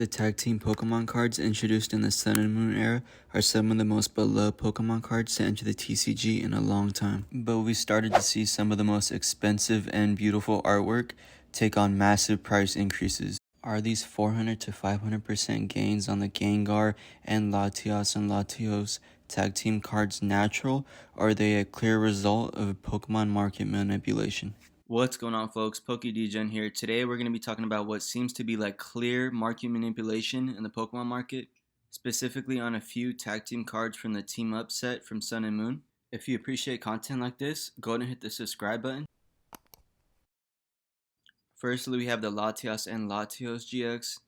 The tag team Pokemon cards introduced in the Sun and Moon era are some of the most beloved Pokemon cards to enter the TCG in a long time. But we started to see some of the most expensive and beautiful artwork take on massive price increases. Are these 400 to 500% gains on the Gengar and Latios tag team cards natural, or are they a clear result of Pokemon market manipulation? What's going on, folks? PokeDegen here. Today we're going to be talking about what seems to be like clear market manipulation in the Pokemon market, specifically on a few tag team cards from the Team Up set from Sun and Moon. If you appreciate content like this, go ahead and hit the subscribe button. Firstly, we have the Latios and Latios GX.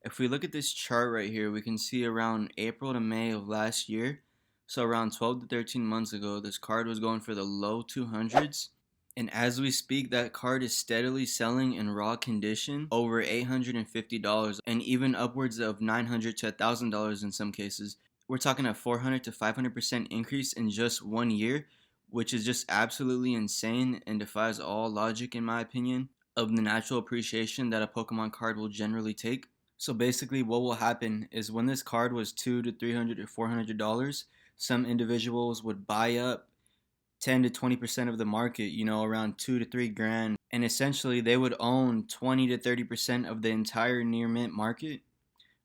If we look at this chart right here, we can see around April to May of last year, so around 12 to 13 months ago, this card was going for the low 200s. And as we speak, that card is steadily selling in raw condition over $850 and even upwards of $900 to $1,000 in some cases. We're talking a 400 to 500% increase in just 1 year, which is just absolutely insane and defies all logic, in my opinion, of the natural appreciation that a Pokemon card will generally take. So basically what will happen is when this card was $200 to $300 to $400, some individuals would buy up 10 to 20% of the market, around 2 to 3 grand, and essentially they would own 20 to 30% of the entire near mint market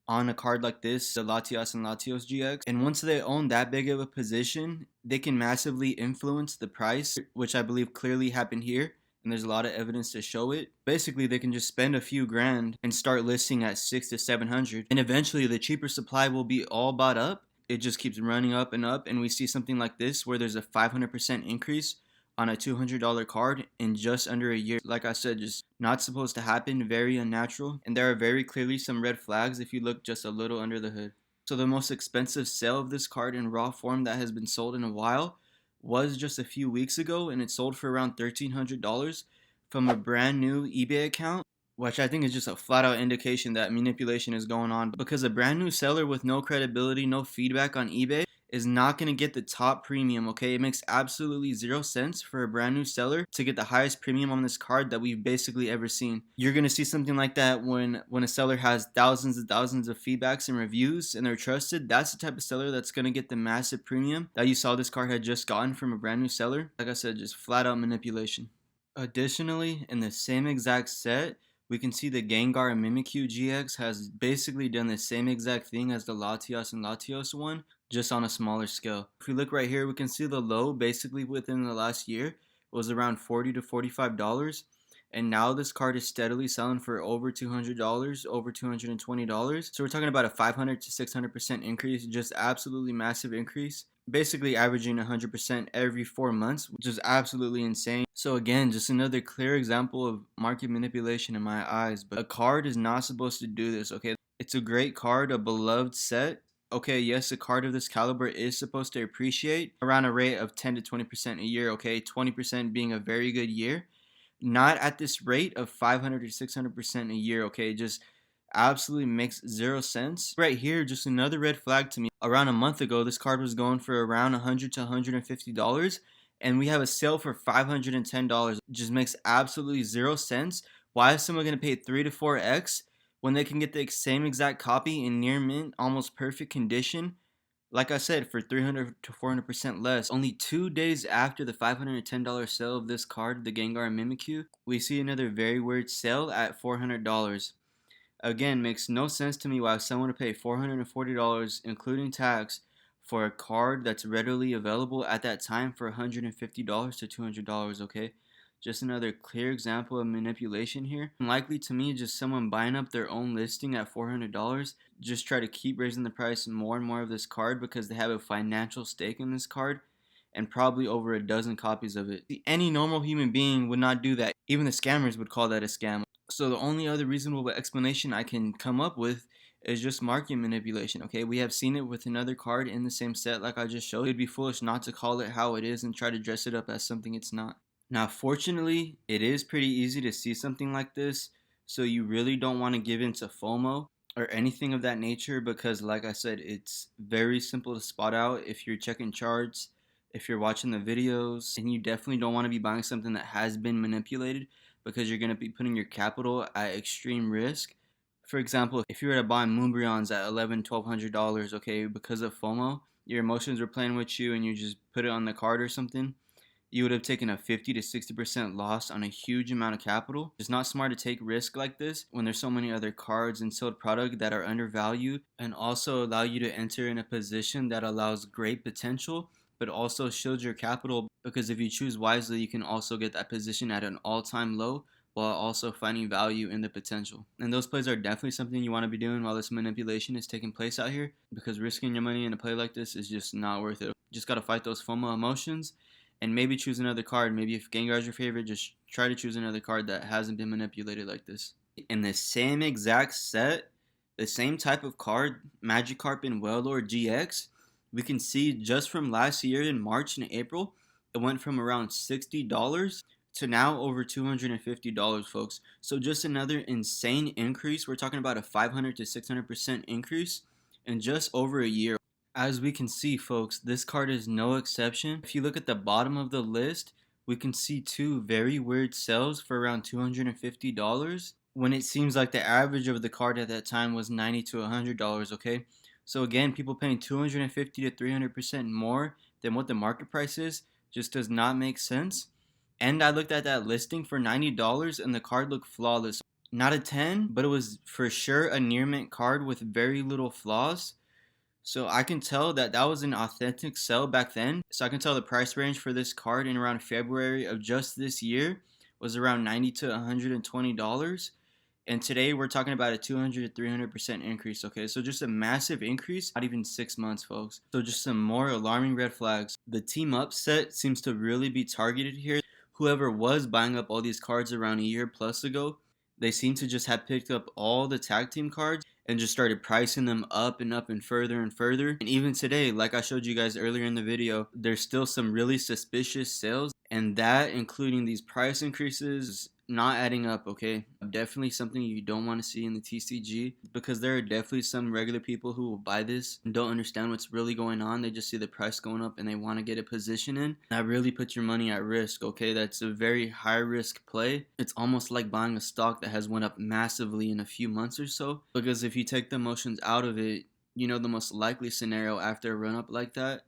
on a card like this, the Latios and Latios GX. And once they own that big of a position, they can massively influence the price, which I believe clearly happened here, and there's a lot of evidence to show it. Basically, they can just spend a few grand and start listing at 600 to 700, and eventually the cheaper supply will be all bought up. It just keeps running up, and we see something like this where there's a 500% increase on a $200 card in just under a year. Like I said, just not supposed to happen, very unnatural, and there are very clearly some red flags if you look just a little under the hood. So the most expensive sale of this card in raw form that has been sold in a while was just a few weeks ago, and it sold for around $1,300 from a brand new eBay account, which I think is just a flat out indication that manipulation is going on, because a brand new seller with no credibility, no feedback on eBay is not going to get the top premium, okay? It makes absolutely zero sense for a brand new seller to get the highest premium on this card that we've basically ever seen. You're going to see something like that when a seller has thousands and thousands of feedbacks and reviews and they're trusted. That's the type of seller that's going to get the massive premium that you saw this card had just gotten from a brand new seller. Like I said, just flat out manipulation. Additionally, in the same exact set, we can see the Gengar and Mimikyu GX has basically done the same exact thing as the Latios and Latios one, just on a smaller scale. If we look right here, we can see the low basically within the last year was around $40 to $45, and now this card is steadily selling for over $200, over $220. So we're talking about a 500 to 600% increase, just absolutely massive increase. Basically averaging 100% every 4 months, which is absolutely insane. So again, just another clear example of market manipulation in my eyes. But a card is not supposed to do this, okay? It's a great card, a beloved set. Okay, yes, a card of this caliber is supposed to appreciate around a rate of 10 to 20% a year, okay? 20% being a very good year. Not at this rate of 500 to 600% a year, okay? Just absolutely makes zero sense. Right here, just another red flag to me. Around a month ago, this card was going for around $100 to $150, and we have a sale for $510. It just makes absolutely zero sense. Why is someone going to pay 3 to 4x when they can get the same exact copy in near mint, almost perfect condition, like I said, for 300 to 400% less? Only 2 days after the $510 sale of this card, the Gengar and Mimikyu, we see another very weird sale at $400. Again, makes no sense to me why someone would pay $440, including tax, for a card that's readily available at that time for $150 to $200, okay? Just another clear example of manipulation here. Likely to me, just someone buying up their own listing at $400, just try to keep raising the price more and more of this card because they have a financial stake in this card and probably over a dozen copies of it. Any normal human being would not do that. Even the scammers would call that a scam. So the only other reasonable explanation I can come up with is just market manipulation, okay? We have seen it with another card in the same set like I just showed. It'd be foolish not to call it how it is and try to dress it up as something it's not. Now, fortunately, it is pretty easy to see something like this, so you really don't want to give in to FOMO or anything of that nature because, like I said, it's very simple to spot out if you're checking charts, if you're watching the videos, and you definitely don't want to be buying something that has been manipulated because you're going to be putting your capital at extreme risk. For example, if you were to buy Moonbryons at $1,100, $1,200, okay, because of FOMO, your emotions were playing with you and you just put it on the card or something, you would have taken a 50 to 60% loss on a huge amount of capital. It's not smart to take risk like this when there's so many other cards and sold product that are undervalued and also allow you to enter in a position that allows great potential but also shields your capital, because if you choose wisely you can also get that position at an all-time low while also finding value in the potential. And those plays are definitely something you want to be doing while this manipulation is taking place out here, because risking your money in a play like this is just not worth it. Just got to fight those FOMO emotions and maybe choose another card. Maybe if Gengar is your favorite, just try to choose another card that hasn't been manipulated like this. In the same exact set, the same type of card, Magikarp and Wailord GX, we can see just from last year in March and April, it went from around $60 to now over $250, folks. So just another insane increase. We're talking about a 500 to 600% increase in just over a year. As we can see, folks, this card is no exception. If you look at the bottom of the list, we can see two very weird sales for around $250 when it seems like the average of the card at that time was $90 to $100, okay? So again, people paying 250 to 300% more than what the market price is just does not make sense. And I looked at that listing for $90 and the card looked flawless. Not a 10, but it was for sure a near mint card with very little flaws. So I can tell that that was an authentic sell back then. So I can tell the price range for this card in around February of just this year was around $90 to $120. And today we're talking about a 200 to 300% increase, okay? So just a massive increase, not even 6 months, folks. So just some more alarming red flags. The team up set seems to really be targeted here. Whoever was buying up all these cards around a year plus ago, they seem to just have picked up all the tag team cards and just started pricing them up and up and further and further. And even today, like I showed you guys earlier in the video, there's still some really suspicious sales, and that including these price increases not adding up, okay? Definitely something you don't want to see in the TCG, because there are definitely some regular people who will buy this and don't understand what's really going on. They just see the price going up and they want to get a position in. That really puts your money at risk, okay? That's a very high risk play. It's almost like buying a stock that has went up massively in a few months or so, because if you take the emotions out of it, you know the most likely scenario after a run up like that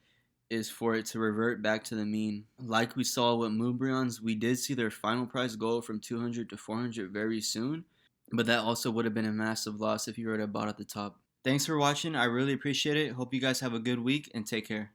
is for it to revert back to the mean. Like we saw with Moonbryons, we did see their final price go from 200 to 400 very soon, but that also would have been a massive loss if you were to have bought at the top. Thanks for watching. I really appreciate it. Hope you guys have a good week and take care.